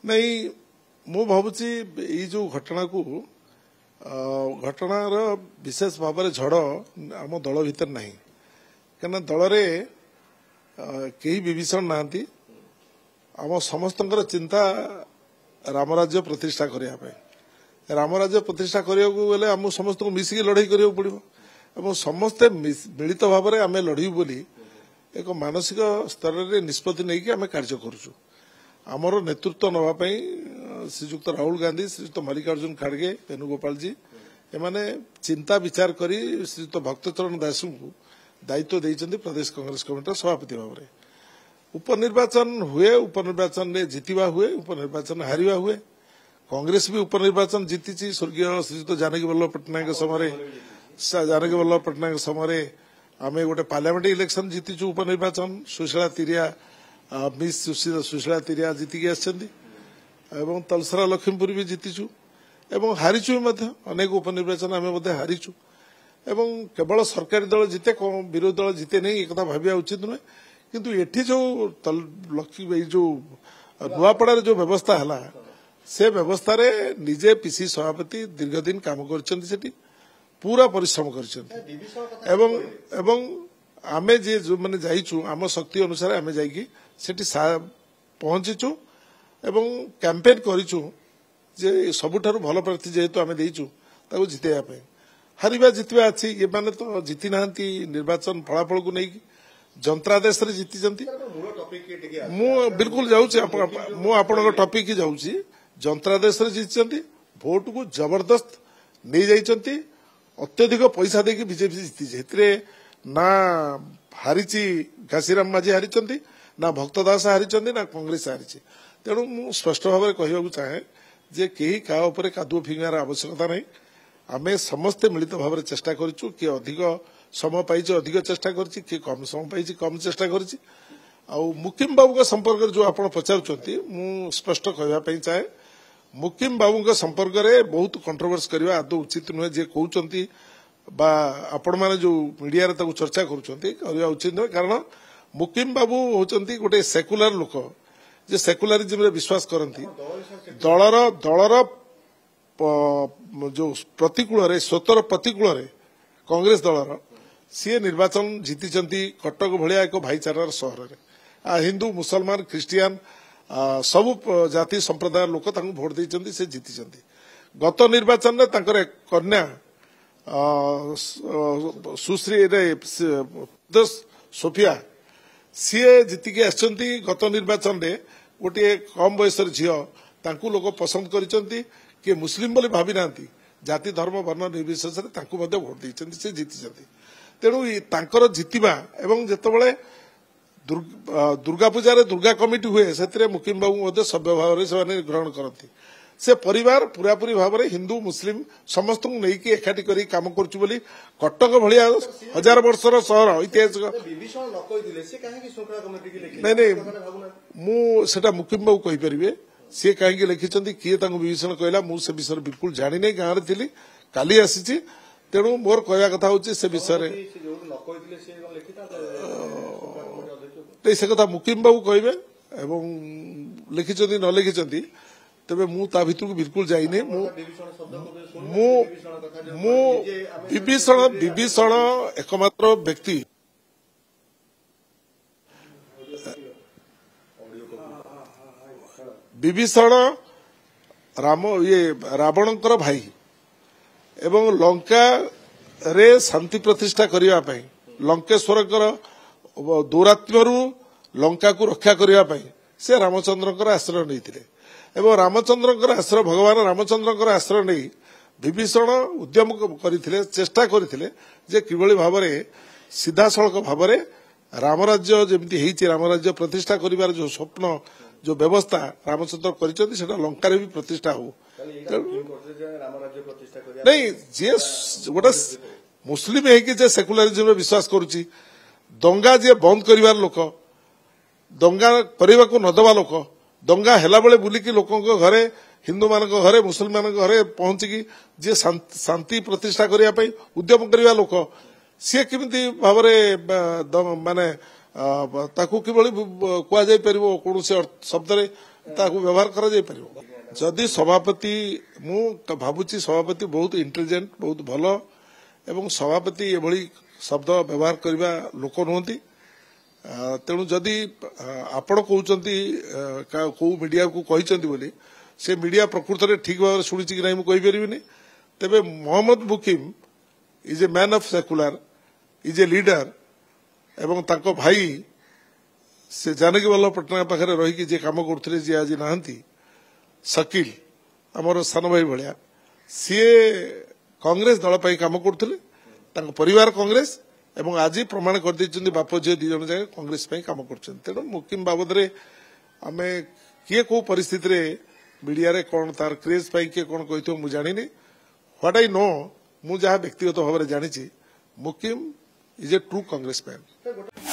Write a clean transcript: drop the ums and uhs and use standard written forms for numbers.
नहीं मु भावुची ये जो घटना को घटनार विशेष भाव में झड़ आम दल भीतर ना क्या दल में कई विभीषण नहांती आम समस्त चिंता रामराज्य प्रतिष्ठा करने रामराज्य प्रतिष्ठा करने आम समस्त को मिसिक लड़ाई करा पड़ो समस्ते मिलित भाव में आम लड़ू बोली एक मानसिक स्तर में निष्पत्ति नहीं आम कार्य करुचु आमर नेतृत्व नापी श्रीजुक्त राहुल गांधी श्रीजुक्त मल्लिकार्जुन खड़गे वेणुगोपाल जी एमाने चिंता विचार करी श्रीजुक्त भक्तचरण दास को दायित्व देइछन्ति प्रदेश कांग्रेस कमिटी सभापति भाव में उपनिर्वाचन हुए उपनिर्वाचन में जीतवा हुए उपनिर्वाचन हारिवा हुए कांग्रेस भी उपनिर्वाचन जीति स्वर्गीय श्रीजुक्त जानकी वल्लभ पट्टनायक समय जानकी वल्लभ पट्टनायक समय आम गोटे पार्लियामेंट इलेक्शन जीतिचु उपनिर्वाचन सुशीला तिरिया मिस सुशीला तिरिया जीतिकी आसछन्ति एवं तलसरा लक्ष्मीपुर भी जीतिचु एवं हारिचु अनेक उपनिर्वाचन आम हारिचु एवं केवल सरकारी दल जीते विरोधी दल जीते नहीं एक भाविया उचित नुहे किंतु एठी जो जो नुआपड़ा जो व्यवस्था है से व्यवस्था रे निजे पीसी सभापति दीर्घ दिन काम कर पूरा परिश्रम कर आमे जे जो माने जाइचु आम शक्ति अनुसार आमे जाइकी सेठी पहुंचीचु एवं कैंपेन करिचु जे सबुठारु भल प्रार्थी जेहेतु आमे देइचु ताको जितेया पे हारिबा जितबा अछि ये माने तो जीति नांती निर्वाचन फलाफल को नहीं जंत्रादेश रे जीति जंती मु बिल्कुल जाउची मु आपन टॉपिक की जाउची जंत्रादेश रे जीति जंती वोट को जबरदस्त नहीं जाइचंती अत्यधिक पैसा देकी बीजेपी जीति जेतरे ना हारिची घासीराम माझी हारिचंती ना भक्तदास हारिचंती ना कांग्रेस हारिची तेणु मु स्पष्ट भाव में कहवाक चाहे जे कहीं क्या ऊपर कादुओ फिंगार आवश्यकता नहीं आमे समस्ते मिलित भाव में चेष्टा करूँ किए अधिक समय पाई अधिक चेष्टा करी किए कम समय पाई कम चेष्टा करी मुकिम बाबू संपर्क जो आप पचारुंट मु स्पष्ट कहवाई चाहे मुकिम बाबू संपर्क में बहुत कंट्रोवर्सी करवा आदौ उचित नुहे जे कहते आपण मैंने जो मीडिया रे चर्चा करुँच उचित नुहे कारण मुकिम बाबू होचंती गोटे सेकुलर लोक जे सेकुलरिज्म रे विश्वास करती दलर जो प्रतिकूल स्वतर प्रतिकूल कांग्रेस दलर सी निर्वाचन जीति कटक भाया एक भाईचारार सहर में हिंदू मुसलमान ख्रिस्टियान सबु जाति संप्रदाय लोक भोट देते से जीति गत निर्वाचन में कन्या सुश्री सोफिया सीए जीतिकी आसछन्ती गत निर्वाचन में गोटे कम बयस झील तांकु लोक पसंद करिसंती कि मुस्लिम बोली भावी नांती जाति धर्म वर्ण निर्विशेष वोट देते से जीति तेणु तांकर जितिबा एवं जेतेबेले दुर्गा पूजा रे दुर्गा कमिटी हुए से मुकिम बाबू सभ्य भाव से ग्रहण करती से परिवार पूरापूरी भाव में हिंदू मुस्लिम समस्त को लेकिन एकाठी कर काम करुँ कटक भाया 1000 वर्षर सहर ऐतिहासिक नहीं मुझे मुकिम बाबू कहीपर सी कहीं लिखिं किए विभीषण कहला मुझे विषय बिल्कुल जानी नहीं गाँव में थी काली आसी तेणु मोर कहवा कथा हूँ से विषय से कथा मुकिम बाबू कहे लिखिं न लिखिं तेबे मु ता भितर को बिल्कुल जाइने विभीषण एकमात्र व्यक्ति विभीषण राम ये रावणकर भाई एवं लंका रे शांति प्रतिष्ठा करने लंकेश्वर दौरात्म्यरू लंका को रक्षा करने से रामचंद्र आश्रय नहीं एवं रामचंद्र आश्रय भगवान रामचंद्र आश्रय नहीं विभीषण उद्यम करते चेष्टा करते जे किभली भाव में सीधासलख भाव में रामराज्य जमी रामराज्य प्रतिष्ठा करिवार जो स्वप्न जो व्यवस्था रामचंद्र कर लंकार भी प्रतिष्ठा हो नहीं जे गोटे मुस्लिम है सेकुलरिज्म में विश्वास करुच्ची दंगा जे बंद करिवार लोक दंगा करने को नदवा लोक दंगा हेला बेले बुलिकी लोकों घरे हिंदू मान घरे मुसलमान घरे पहुंचिकी जे शांति प्रतिष्ठा करने उद्यम करने लोक सी केमी भाव माने ताकू किभली कहुपर कौन शब्द ତାକୁ ବ୍ୟବହାର କରାଯାଇପାରିବ ଯଦି ସଭାପତି ମୁଁ ଭାବୁଛି ସଭାପତି ବହୁତ ଇଣ୍ଟେଲିଜେଣ୍ଟ ବହୁତ ଭଲ ଏବଂ ସଭାପତି ଏଭଳି ଶବ୍ଦ ବ୍ୟବହାର କରିବା ଲୋକ ନୁହନ୍ତି ତେଣୁ ଯଦି ଆପଣ କହୁଛନ୍ତି କୋଉ ମିଡିଆକୁ କହିଛନ୍ତି ବୋଲି ସେ ମିଡିଆ ପ୍ରକୃତରେ ଠିକ ଭାବରେ ଶୁଣିଛି କି ନାହିଁ ମୁଁ କହିପାରିବିନି ତେବେ Mohammed Muqim is a man of secular is a leader ଏବଂ ତାଙ୍କ ଭାଇ ସେ ଜାନକୀ ବଲ୍ଲଭ ପଟ୍ଟନାୟକ ପାଖରେ ରହିକି ଯିଏ କାମ କରୁଥିଲେ ଯିଏ ଆଜି ନାହାନ୍ତି ସକିଲ ଆମର ସାନ ଭାଇ ଭଳିଆ ସିଏ କଂଗ୍ରେସ ଦଳ ପାଇଁ କାମ କରୁଥିଲେ ତାଙ୍କ ପରିବାର କଂଗ୍ରେସ ଏବଂ ଆଜି ପ୍ରମାଣ କରିଦେଇଛନ୍ତି ବାପ ଝିଅ ଦି ଜଣ ଯାକ କଂଗ୍ରେସ ପାଇଁ କାମ କରୁଛନ୍ତି ତେଣୁ ମୁକିମ ବାବଦରେ ଆମେ କିଏ କୋଉ ପରିସ୍ଥିତିରେ ମିଡିଆରେ କଣ ତାର କ୍ରେଜ ପାଇଁ କିଏ କଣ କହିଥିବ ମୁଁ ଜାଣିନି ହ୍ୱାଟ ଆଇ ନୋ ମୁଁ ଯାହା ବ୍ୟକ୍ତିଗତ ଭାବରେ ଜାଣିଛି Muqim is a true Congress man